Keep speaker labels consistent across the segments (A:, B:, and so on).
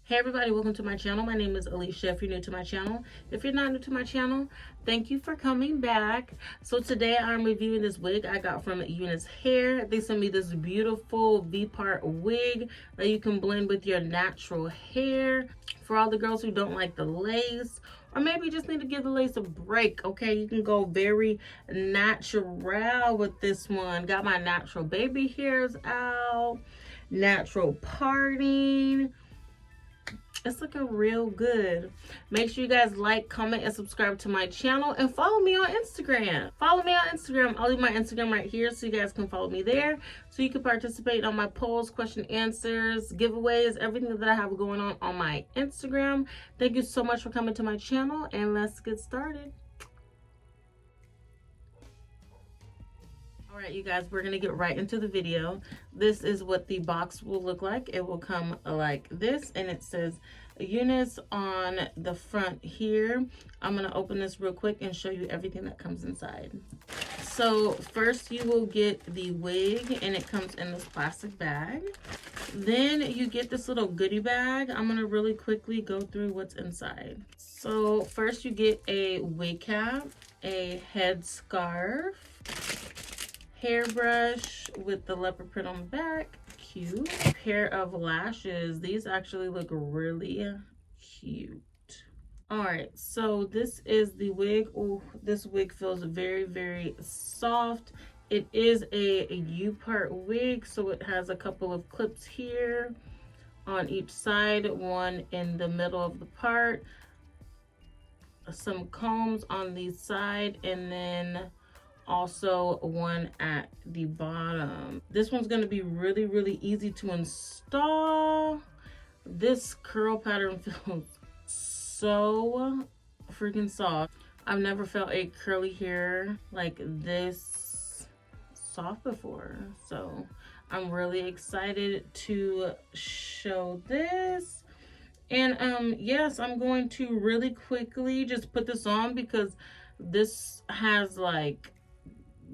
A: Hey everybody, welcome to my channel. My name is Alishia if you're new to my channel. If you're not new to my channel, thank you for coming back. So today I'm reviewing this wig I got from Unicehair. They sent me this beautiful V-part wig that you can blend with your natural hair. For all the girls who don't like the lace, or maybe you just need to give the lace a break, okay? You can go very natural with this one. Got my natural baby hairs out, natural parting. It's looking real good. Make sure you guys like, comment, and subscribe to my channel, and follow me on Instagram. Follow me on Instagram. I'll leave my Instagram right here so you guys can follow me there, so you can participate on my polls, question answers, giveaways, everything that I have going on my Instagram. Thank you so much for coming to my channel, and let's get started. All right, you guys, we're gonna get right into the video. This is what the box will look like. It will come like this, and it says UNice on the front here. I'm gonna open this real quick and show you everything that comes inside. So first you will get the wig, and it comes in this plastic bag. Then you get this little goodie bag. I'm gonna really quickly go through what's inside. So first you get a wig cap, a head scarf, hairbrush with the leopard print on the back, cute. Pair of lashes. These actually look really cute. All right, so this is the wig. Oh, this wig feels very soft. It is a U-part wig, so it has a couple of clips here on each side, one in the middle of the part, some combs on the side, and then also one at the bottom. This one's going to be really easy to install. This curl pattern feels so freaking soft. I've never felt a curly hair like this soft before, so I'm really excited to show this. And yes, I'm going to really quickly just put this on because this has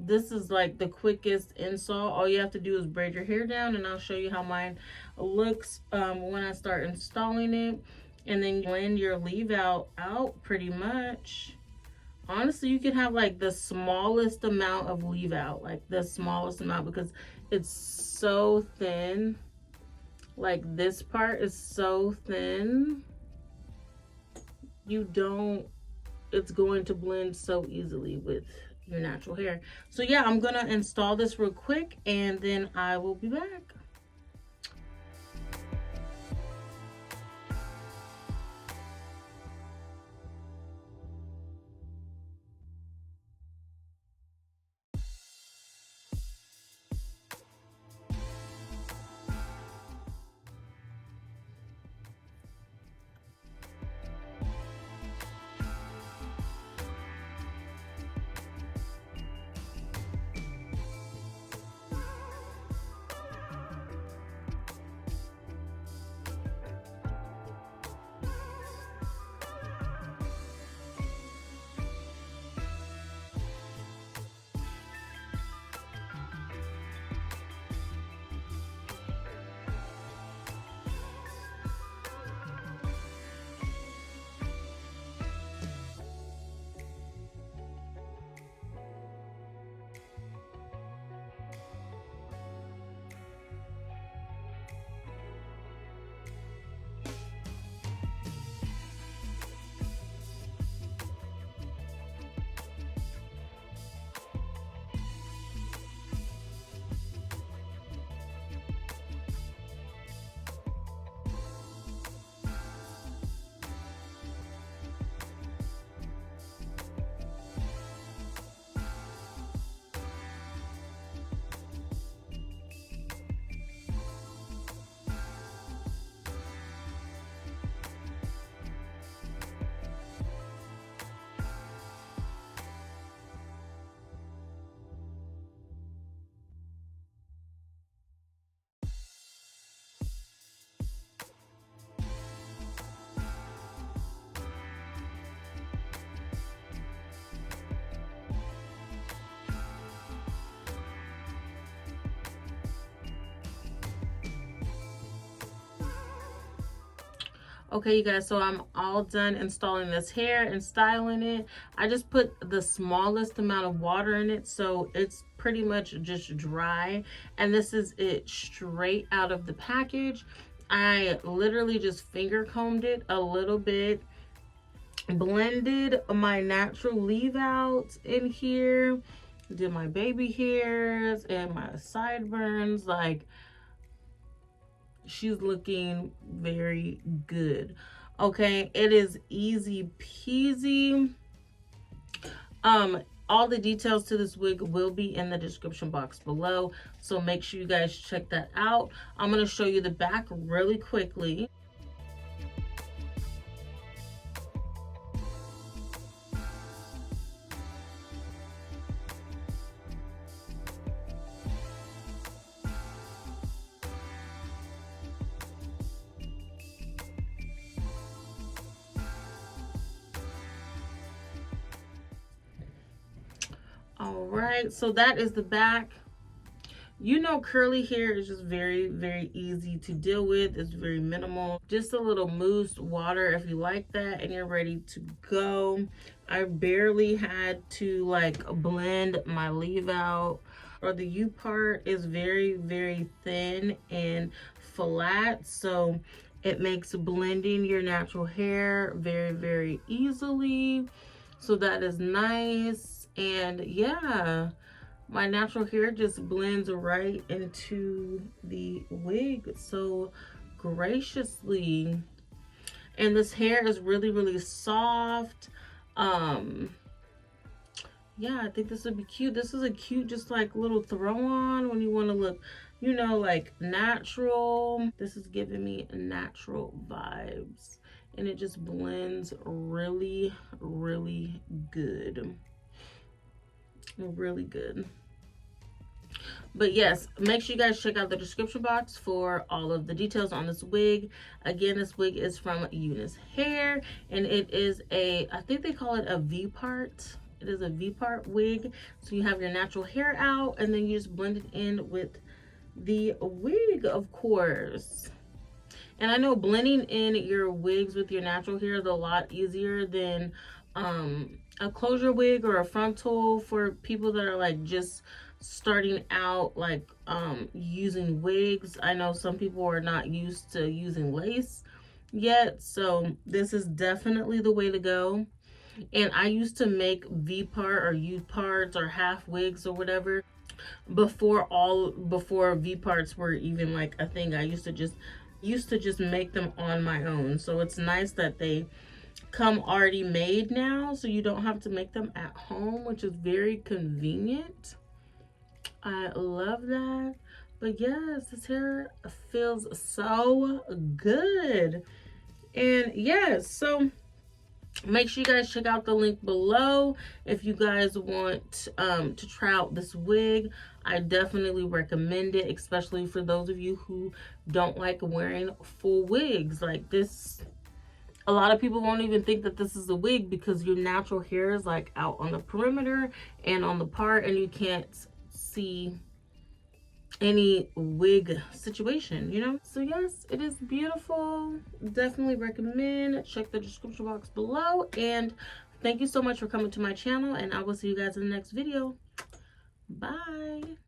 A: this is like the quickest install. All you have to do is braid your hair down, and I'll show you how mine looks when I start installing it. And then blend your leave out pretty much. Honestly, you can have like the smallest amount of leave out, like the smallest amount, because it's so thin. Like this part is so thin, it's going to blend so easily with your natural hair. So yeah, I'm gonna install this real quick, and then I will be back. Okay, you guys, so I'm all done installing this hair and styling it. I just put the smallest amount of water in it, so it's pretty much just dry. And this is it straight out of the package. I literally just finger combed it a little bit, blended my natural leave outs in here, did my baby hairs and my sideburns. Like, she's looking very good. Okay, it is easy peasy. All the details to this wig will be in the description box below, so make sure you guys check that out. I'm going to show you the back really quickly. All right, so that is the back. You know, curly hair is just very, very easy to deal with. It's very minimal. Just a little mousse water if you like that and you're ready to go. I barely had to like blend my leave out. Or the U part is very, very thin and flat, so it makes blending your natural hair very, very easily. So that is nice. And yeah, my natural hair just blends right into the wig so graciously. And this hair is really, really soft. Yeah, I think this would be cute. This is a cute, just like little throw on when you want to look, you know, like natural. This is giving me natural vibes. And it just blends really, really good. Really good. But yes, make sure you guys check out the description box for all of the details on this wig. Again, this wig is from Unicehair, and it is a, I think they call it a V-part. It is a V-part wig. So you have your natural hair out, and then you just blend it in with the wig, of course. And I know blending in your wigs with your natural hair is a lot easier than a closure wig or a frontal for people that are like just starting out, like using wigs. I know some people are not used to using lace yet, so this is definitely the way to go. And I used to make V-part or U-parts or half wigs or whatever before V-parts were even like a thing. I used to just make them on my own. So it's nice that they come already made now, so you don't have to make them at home, which is very convenient. I love that. But yes, this hair feels so good. And yes, so make sure you guys check out the link below if you guys want to try out this wig. I definitely recommend it, especially for those of you who don't like wearing full wigs like this. A lot of people won't even think that this is a wig because your natural hair is like out on the perimeter and on the part, and you can't see any wig situation, you know? So yes, it is beautiful. Definitely recommend. Check the description box below, and thank you so much for coming to my channel, and I will see you guys in the next video. Bye.